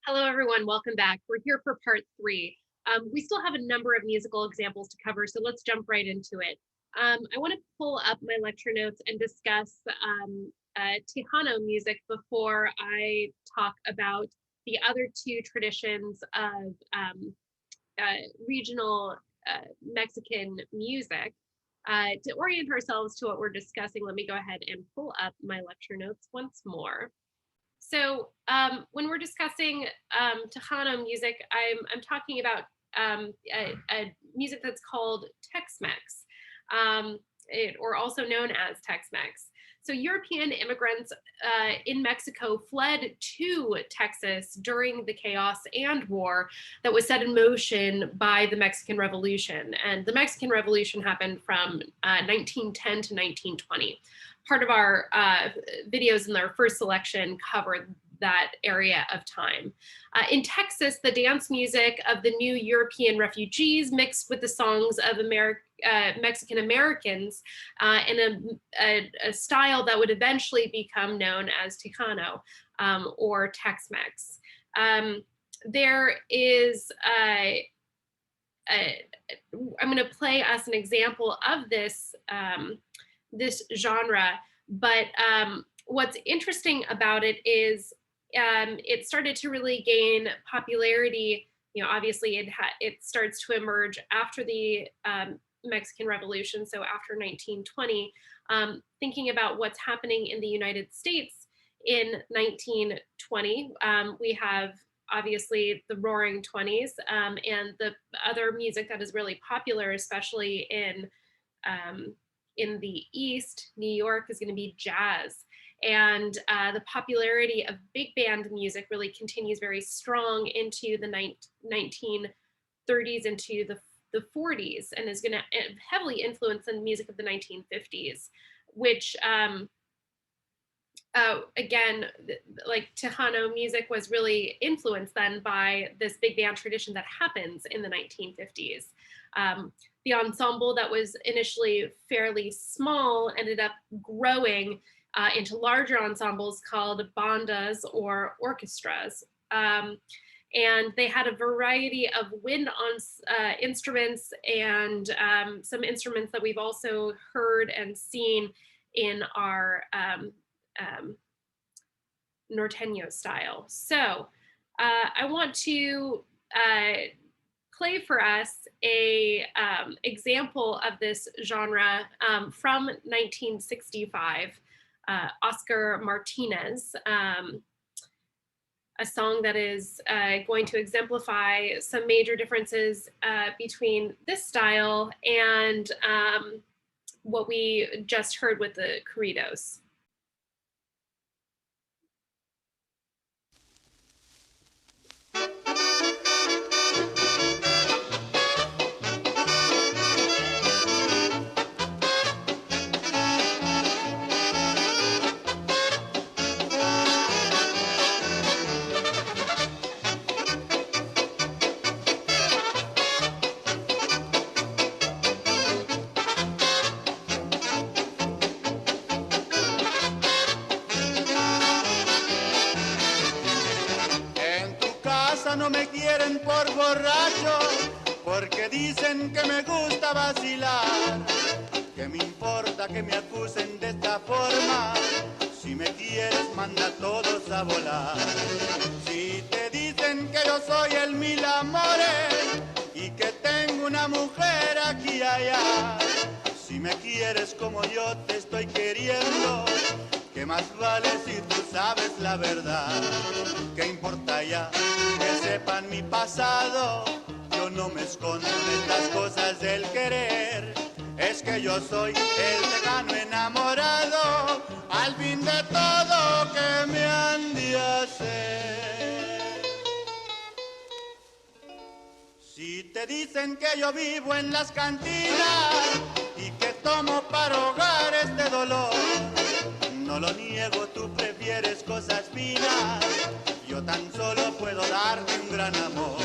Hello, everyone. Welcome back. We're here for part three. We still have a number of musical examples to cover, so let's jump right into it. I want to pull up my lecture notes and discuss Tejano music before I talk about the other two traditions of regional Mexican music. To orient ourselves to what we're discussing, let me go ahead and pull up my lecture notes once more. So when we're discussing Tejano music, I'm talking about a music that's called Tex-Mex, or also known as Tex-Mex. So European immigrants in Mexico fled to Texas during the chaos and war that was set in motion by the Mexican Revolution. And the Mexican Revolution happened from 1910 to 1920. Part of our videos in our first selection covered that area of time. In Texas, the dance music of the new European refugees mixed with the songs of Mexican Americans in a style that would eventually become known as Tejano or Tex-Mex. There is I'm going to play us an example of this this genre, but what's interesting about it is it started to really gain popularity. You know, obviously it starts to emerge after the Mexican Revolution, so after 1920. Thinking about what's happening in the United States in 1920, we have obviously the Roaring Twenties and the other music that is really popular, especially in the East, New York, is going to be jazz. And the popularity of big band music really continues very strong into the 1930s, into the 40s, and is going to heavily influence the music of the 1950s, which again, like Tejano music was really influenced then by this big band tradition that happens in the 1950s. The ensemble that was initially fairly small ended up growing into larger ensembles called bandas or orchestras. And they had a variety of wind instruments and some instruments that we've also heard and seen in our Norteno style. So I want to play for us a example of this genre from 1965, Oscar Martinez, a song that is going to exemplify some major differences between this style and what we just heard with the corridos. No me quieren por borracho, porque dicen que me gusta vacilar. ¿Qué me importa que me acusen de esta forma? Si me quieres, manda a todos a volar. Si te dicen que yo soy el mil amores y que tengo una mujer aquí y allá, si me quieres como yo te estoy queriendo, ¿qué más vale si tú sabes la verdad? ¿Qué importa ya que sepan mi pasado? Yo no me escondo de estas cosas del querer. Es que yo soy el tejano enamorado, al fin de todo que me han de hacer. Si te dicen que yo vivo en las cantinas y que tomo para ahogar este dolor, no lo niego, tú prefieres cosas finas, yo tan solo puedo darte un gran amor.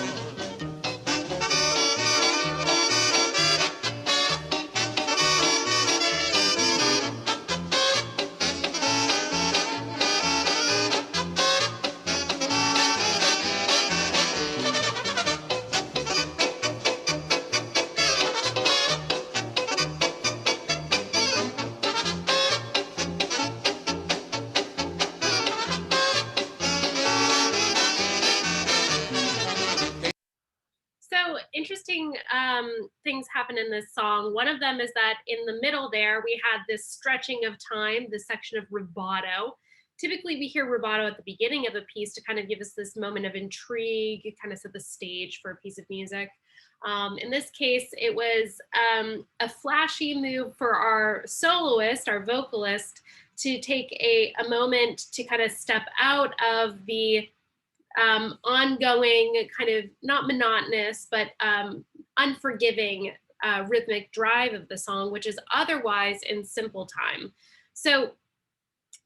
things happen in this song. One of them is that in the middle there, we had this stretching of time, this section of rubato. Typically, we hear rubato at the beginning of a piece to kind of give us this moment of intrigue, kind of set the stage for a piece of music. In this case, it was a flashy move for our soloist, our vocalist, to take a moment to kind of step out of the ongoing, kind of not monotonous, but unforgiving rhythmic drive of the song, which is otherwise in simple time. So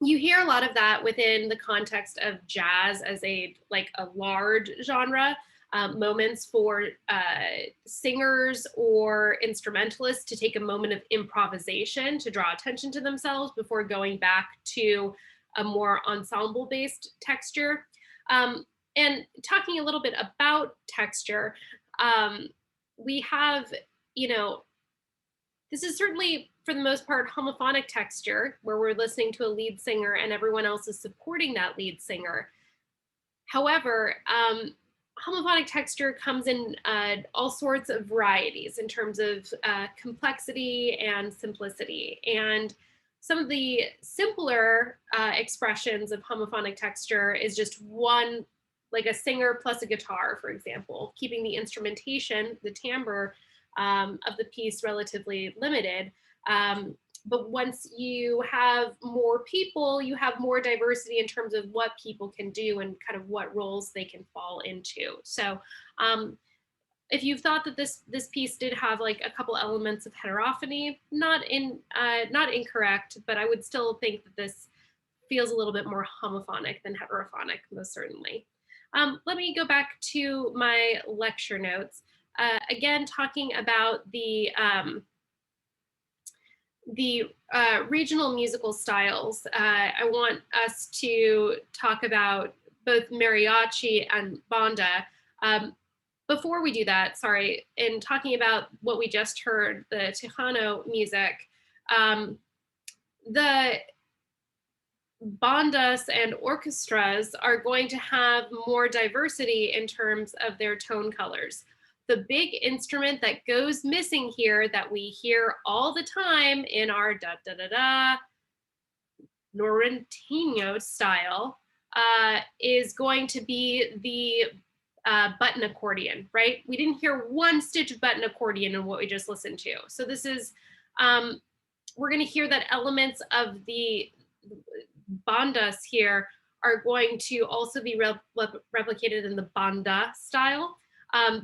you hear a lot of that within the context of jazz as a large genre. Moments for singers or instrumentalists to take a moment of improvisation to draw attention to themselves before going back to a more ensemble based texture. And talking a little bit about texture, we have, this is certainly for the most part homophonic texture where we're listening to a lead singer and everyone else is supporting that lead singer. However, homophonic texture comes in all sorts of varieties in terms of complexity and simplicity. And some of the simpler expressions of homophonic texture is just one, like a singer plus a guitar, for example, keeping the instrumentation, the timbre of the piece relatively limited. But once you have more people, you have more diversity in terms of what people can do and kind of what roles they can fall into. So if you thought that this piece did have like a couple elements of heterophony, not incorrect, but I would still think that this feels a little bit more homophonic than heterophonic, most certainly. Let me go back to my lecture notes. Again, talking about the regional musical styles, I want us to talk about both mariachi and banda. Before we do that, sorry, in talking about what we just heard, the Tejano music, the bandas and orchestras are going to have more diversity in terms of their tone colors. The big instrument that goes missing here that we hear all the time in our da da da da Norteno style is going to be the button accordion, right? We didn't hear one stitch of button accordion in what we just listened to. So this is, we're going to hear that elements of the bandas here are going to also be replicated in the banda style.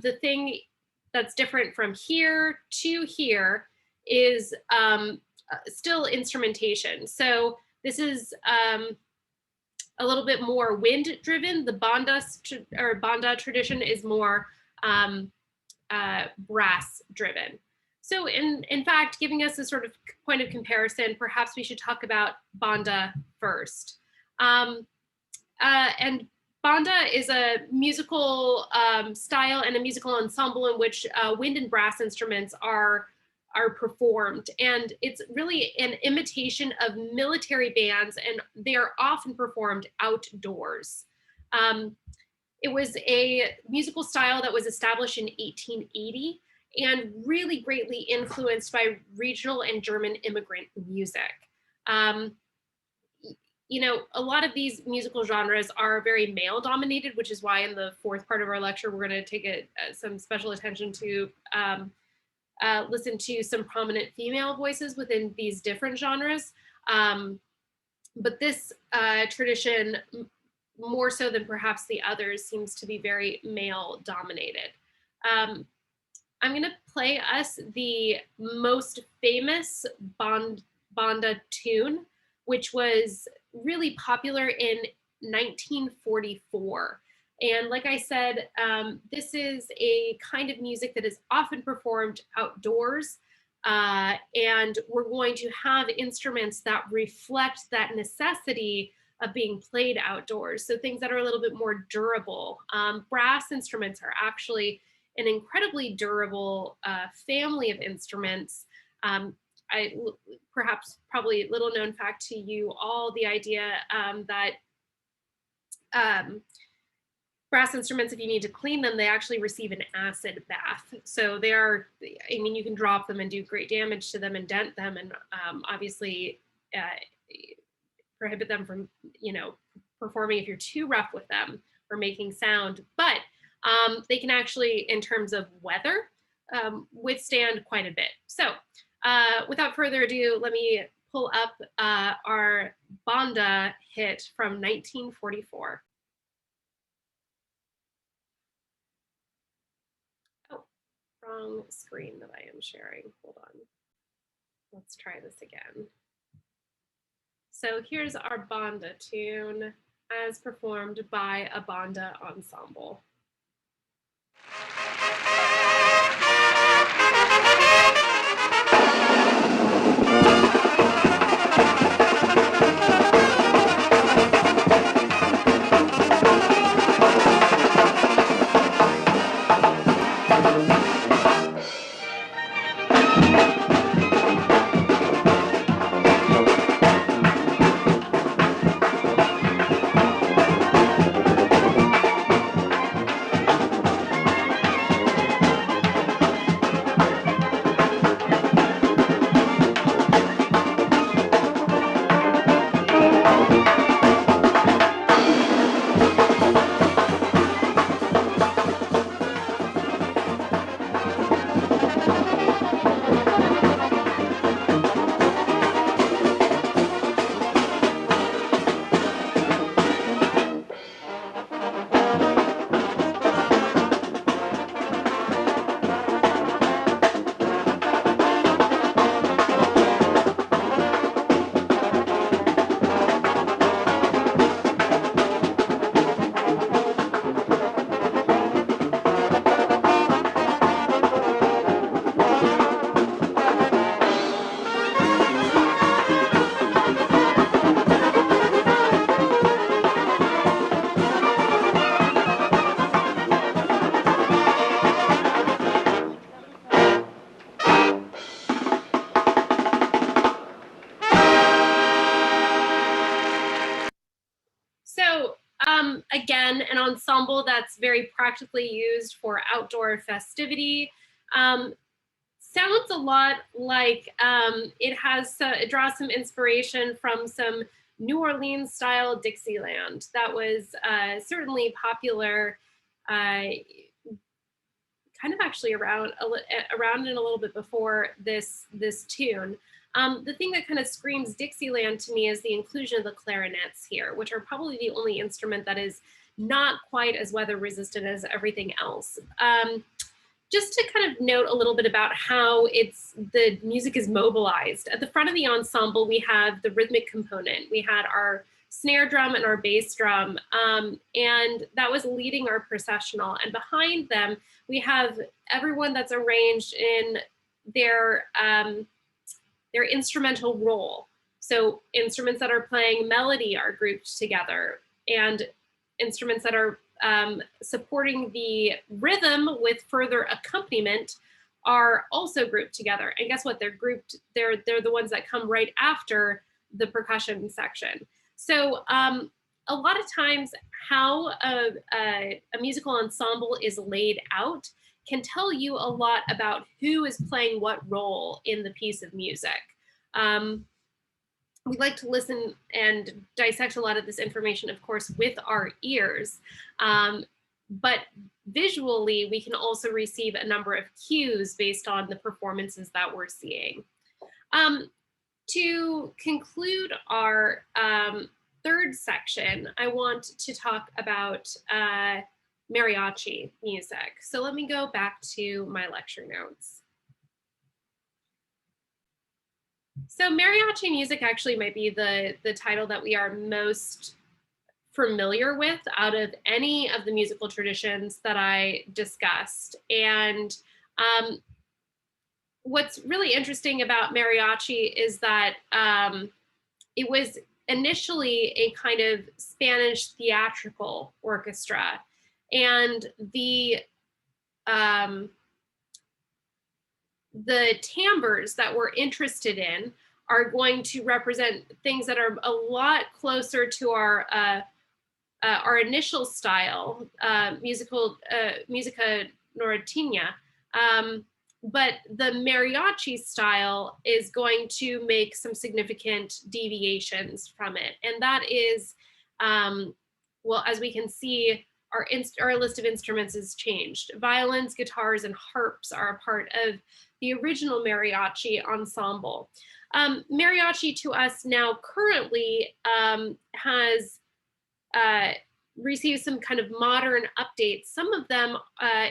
The thing that's different from here to here is still instrumentation. So this is a little bit more wind driven. The banda tradition is more brass driven. So in fact, giving us a sort of point of comparison, perhaps we should talk about banda first. And banda is a musical style and a musical ensemble in which wind and brass instruments are performed. And it's really an imitation of military bands, and they are often performed outdoors. It was a musical style that was established in 1880 and really greatly influenced by regional and German immigrant music. A lot of these musical genres are very male dominated, which is why in the fourth part of our lecture, we're going to take some special attention to listen to some prominent female voices within these different genres. But this tradition, more so than perhaps the others, seems to be very male dominated. I'm going to play us the most famous banda tune, which was really popular in 1944. And like I said, this is a kind of music that is often performed outdoors. And we're going to have instruments that reflect that necessity of being played outdoors. So things that are a little bit more durable. Brass instruments are actually an incredibly durable family of instruments. Probably little known fact to you all, the idea that Brass instruments, if you need to clean them, they actually receive an acid bath. So they are, I mean, you can drop them and do great damage to them and dent them, and obviously prohibit them from, performing if you're too rough with them or making sound. But they can actually, in terms of weather, withstand quite a bit. So without further ado, let me pull up our banda hit from 1944. Oh, wrong screen that I am sharing. Hold on. Let's try this again. So here's our banda tune as performed by a banda ensemble. So again, an ensemble that's very practically used for outdoor festivity. Sounds a lot like it draws some inspiration from some New Orleans style Dixieland that was certainly popular kind of actually around and a little bit before this tune. The thing that kind of screams Dixieland to me is the inclusion of the clarinets here, which are probably the only instrument that is not quite as weather resistant as everything else. Just to kind of note a little bit about how the music is mobilized. At the front of the ensemble, we have the rhythmic component. We had our snare drum and our bass drum, and that was leading our processional. And behind them, we have everyone that's arranged in their instrumental role. So instruments that are playing melody are grouped together, and instruments that are supporting the rhythm with further accompaniment are also grouped together. And guess what? They're the ones that come right after the percussion section. So a lot of times how a musical ensemble is laid out can tell you a lot about who is playing what role in the piece of music. We like to listen and dissect a lot of this information, of course, with our ears. But visually, we can also receive a number of cues based on the performances that we're seeing. To conclude our third section, I want to talk about mariachi music. So let me go back to my lecture notes. So mariachi music actually might be the title that we are most familiar with out of any of the musical traditions that I discussed. And what's really interesting about mariachi is that it was initially a kind of Spanish theatrical orchestra, and the timbres that we're interested in are going to represent things that are a lot closer to our our initial style, musica norteña. But the mariachi style is going to make some significant deviations from it. And that is, well, as we can see, our list of instruments has changed. Violins, guitars, and harps are a part of the original mariachi ensemble. Mariachi to us now currently has received some kind of modern updates. Some of them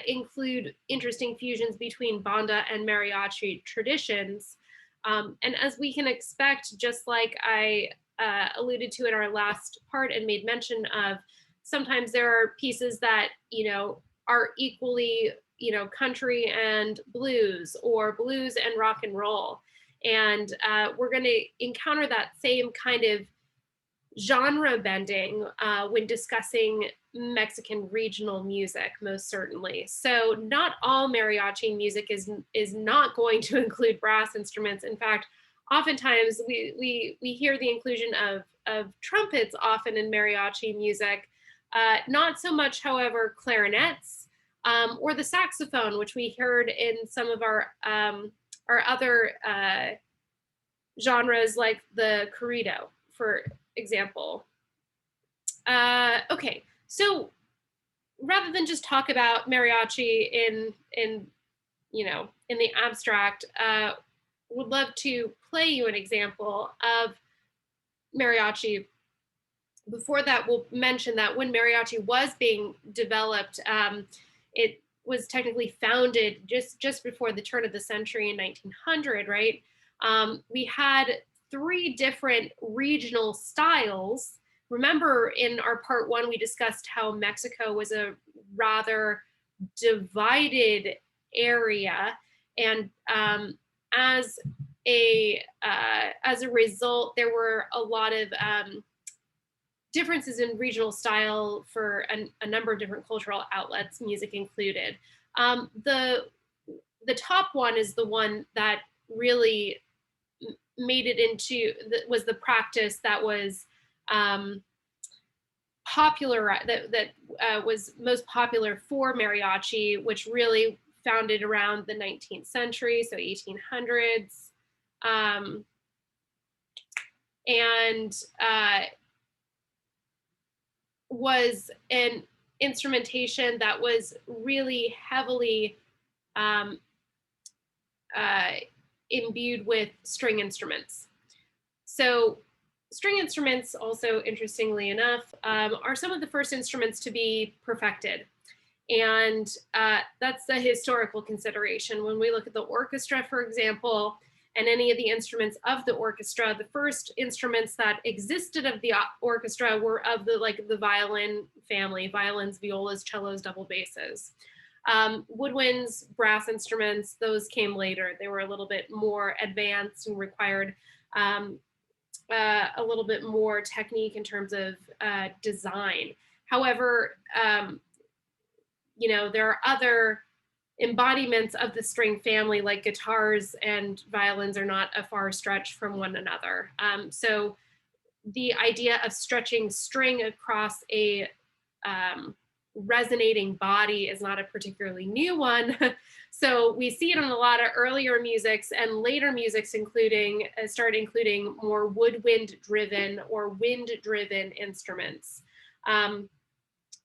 include interesting fusions between banda and mariachi traditions. And as we can expect, just like I alluded to in our last part and made mention of, sometimes there are pieces that, are equally, country and blues, or blues and rock and roll. And we're going to encounter that same kind of genre bending when discussing Mexican regional music, most certainly. So not all mariachi music is not going to include brass instruments. In fact, oftentimes we hear the inclusion of trumpets often in mariachi music. Not so much, however, clarinets or the saxophone, which we heard in some of our other genres like the corrido, for example. Okay, so rather than just talk about mariachi in the abstract, would love to play you an example of mariachi. Before that, we'll mention that when mariachi was being developed, it was technically founded just before the turn of the century in 1900, right? We had 3 different regional styles. Remember, in our part 1, we discussed how Mexico was a rather divided area, and as a result, there were a lot of differences in regional style for a number of different cultural outlets, music included. The top one is the one that really made it into, was the practice that was popular, that was most popular for mariachi, which really founded around the 19th century, so 1800s. And was an instrumentation that was really heavily imbued with string instruments. So string instruments, also interestingly enough, are some of the first instruments to be perfected. And that's a historical consideration. When we look at the orchestra, for example, and any of the instruments of the orchestra, the first instruments that existed of the orchestra were of the violin family: violins, violas, cellos, double basses. Woodwinds, brass instruments, those came later. They were a little bit more advanced and required a little bit more technique in terms of design. However, there are other embodiments of the string family, like guitars and violins are not a far stretch from one another. So the idea of stretching string across a resonating body is not a particularly new one. So we see it in a lot of earlier musics, and later musics start including more woodwind driven or wind driven instruments.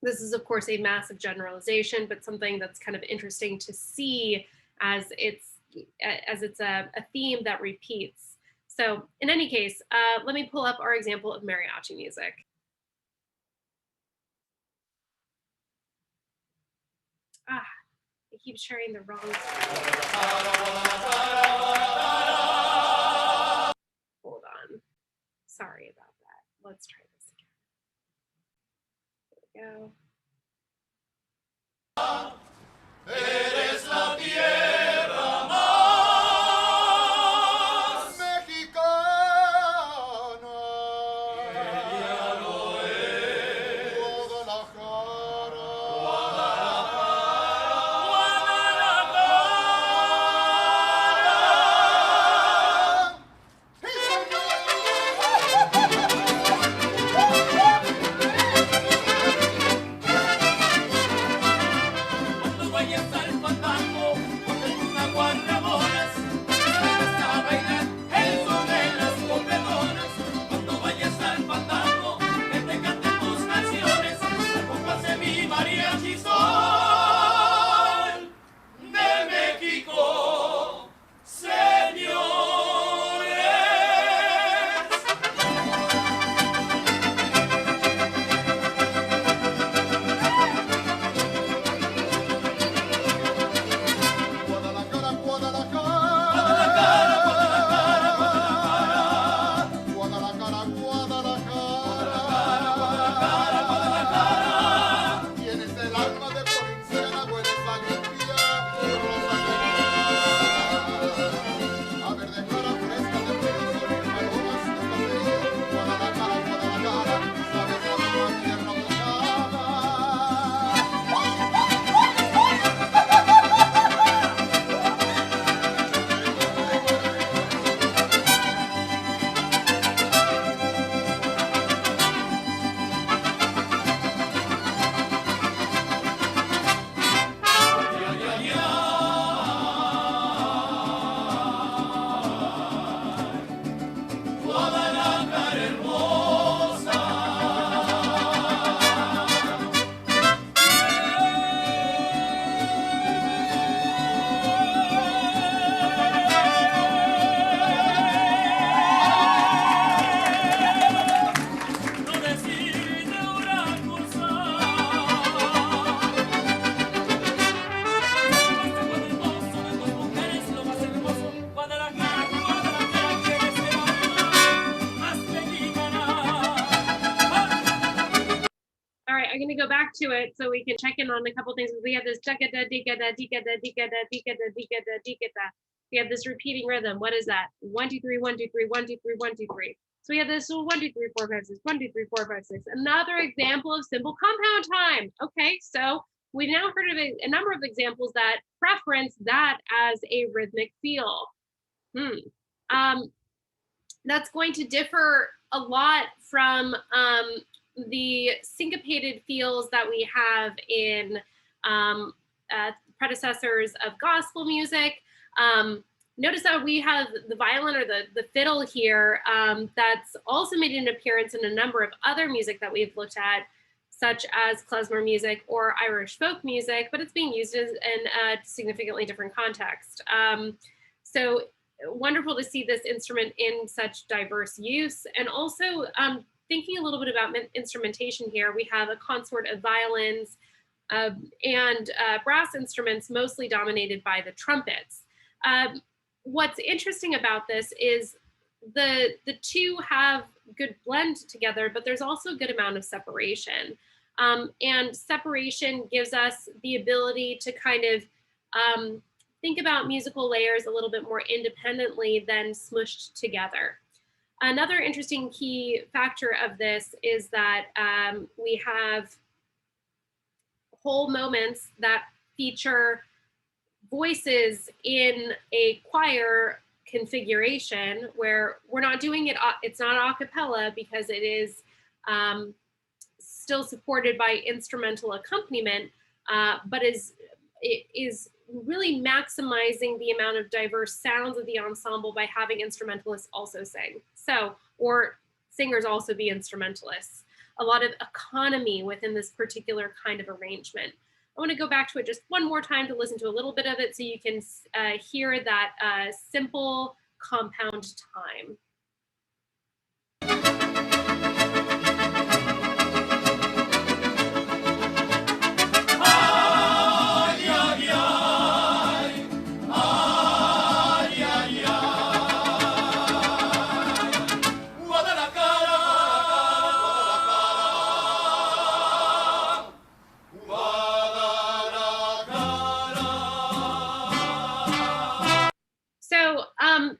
This is, of course, a massive generalization, but something that's kind of interesting to see as it's a theme that repeats. So in any case, let me pull up our example of mariachi music. I keep sharing the wrong screen. Hold on. Sorry about that. Let's try this again. There we go. Eres la tierra más mexicana. Ella lo es. Guadalajara. All right, I'm going to go back to it so we can check in on a couple things. We have this dikada, dikada, dikada, dikada, dikada, dikada, dikada. We have this repeating rhythm. What is that? 1, 2, 3, 1, 2, 3, 1, 2, 3, 1, 2, 3. So we have this 1, 2, 3, 4, 5, 6, 1, 2, 3, 4, 5, 6. Another example of simple compound time. Okay, so we now heard of a number of examples that preference that as a rhythmic feel. That's going to differ a lot from the syncopated feels that we have in predecessors of gospel music. Notice that we have the violin or the fiddle here that's also made an appearance in a number of other music that we've looked at, such as klezmer music or Irish folk music, but it's being used in a significantly different context. So wonderful to see this instrument in such diverse use. And also thinking a little bit about instrumentation here, we have a consort of violins and brass instruments, mostly dominated by the trumpets. What's interesting about this is the two have good blend together, but there's also a good amount of separation. And separation gives us the ability to kind of think about musical layers a little bit more independently than smushed together. Another interesting key factor of this is that we have whole moments that feature voices in a choir configuration where we're not doing it, it's not a cappella because it is still supported by instrumental accompaniment, but it is really maximizing the amount of diverse sounds of the ensemble by having instrumentalists also sing. So, or singers also be instrumentalists. A lot of economy within this particular kind of arrangement. I want to go back to it just one more time to listen to a little bit of it so you can hear that simple compound time.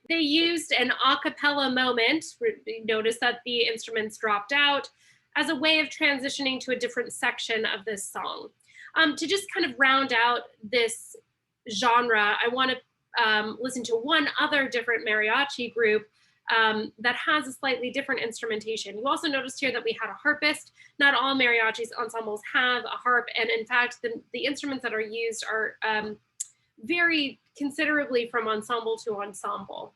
They used an a cappella moment, notice that the instruments dropped out, as a way of transitioning to a different section of this song. To just kind of round out this genre, I want to listen to one other different mariachi group that has a slightly different instrumentation. You also noticed here that we had a harpist. Not all mariachis ensembles have a harp, and in fact, the instruments that are used are vary considerably from ensemble to ensemble.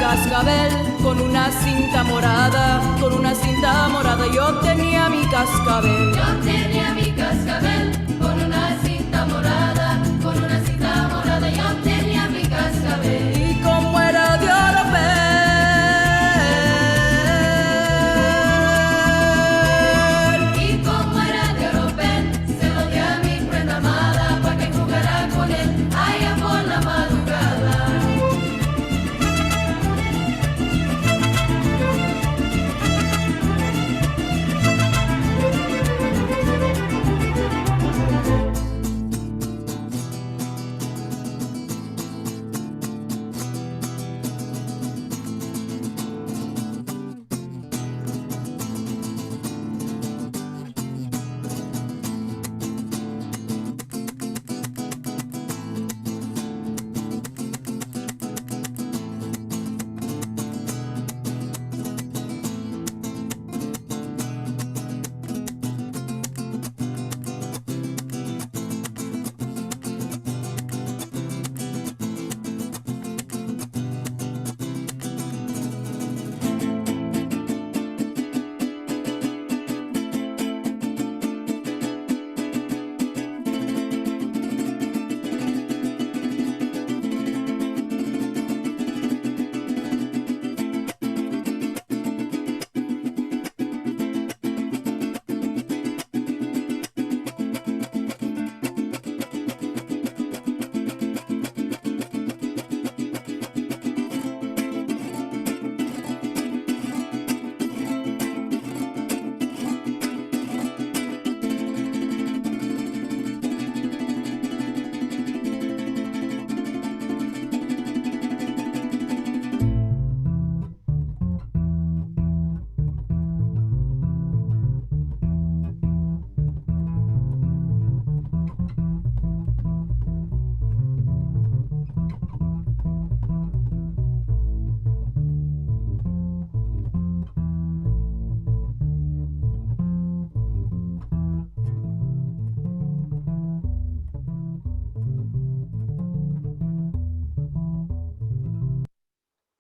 Cascabel con una cinta morada, yo tenía mi cascabel. Yo tenía mi cascabel con una cinta morada, yo tenía mi cascabel. Y como era de oropel, y como era de oropel, se lo di a mi prenda amada para que jugara con él allá por la madrugada.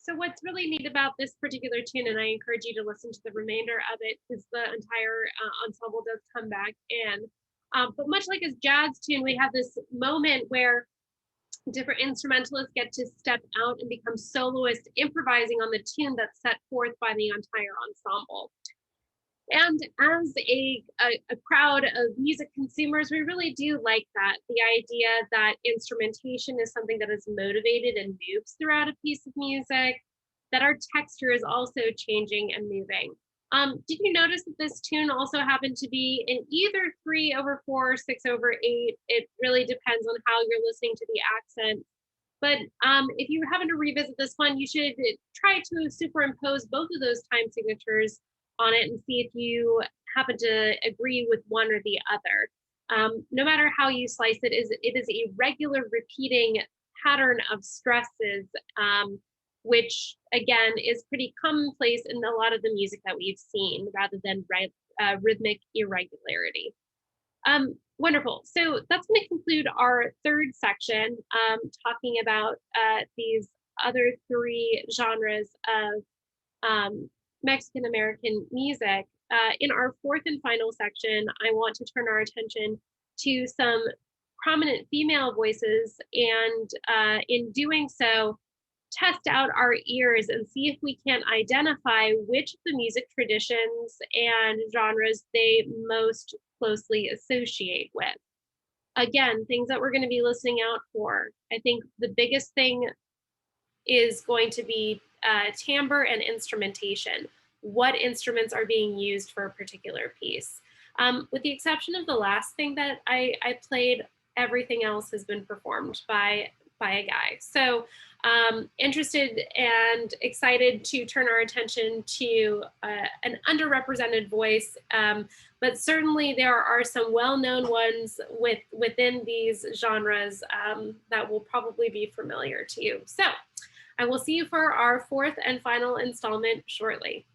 So what's really neat about this particular tune, and I encourage you to listen to the remainder of it, because the entire ensemble does come back in. But much like a jazz tune, we have this moment where different instrumentalists get to step out and become soloists, improvising on the tune that's set forth by the entire ensemble. And as a crowd of music consumers, we really do like that. The idea that instrumentation is something that is motivated and moves throughout a piece of music, that our texture is also changing and moving. Did you notice that this tune also happened to be in either 3/4, 6/8? It really depends on how you're listening to the accent. But if you happen to revisit this one, you should try to superimpose both of those time signatures on it and see if you happen to agree with one or the other. No matter how you slice it, it is a regular repeating pattern of stresses, which again is pretty commonplace in a lot of the music that we've seen, rather than rhythmic irregularity. Wonderful. So that's going to conclude our third section, talking about these other three genres of Mexican American music. In our fourth and final section, I want to turn our attention to some prominent female voices, and in doing so, test out our ears and see if we can identify which of the music traditions and genres they most closely associate with. Again, things that we're going to be listening out for. I think the biggest thing is going to be timbre and instrumentation. What instruments are being used for a particular piece? With the exception of the last thing that I played, everything else has been performed by a guy. So interested and excited to turn our attention to an underrepresented voice, but certainly there are some well-known ones within these genres that will probably be familiar to you. So I will see you for our fourth and final installment shortly.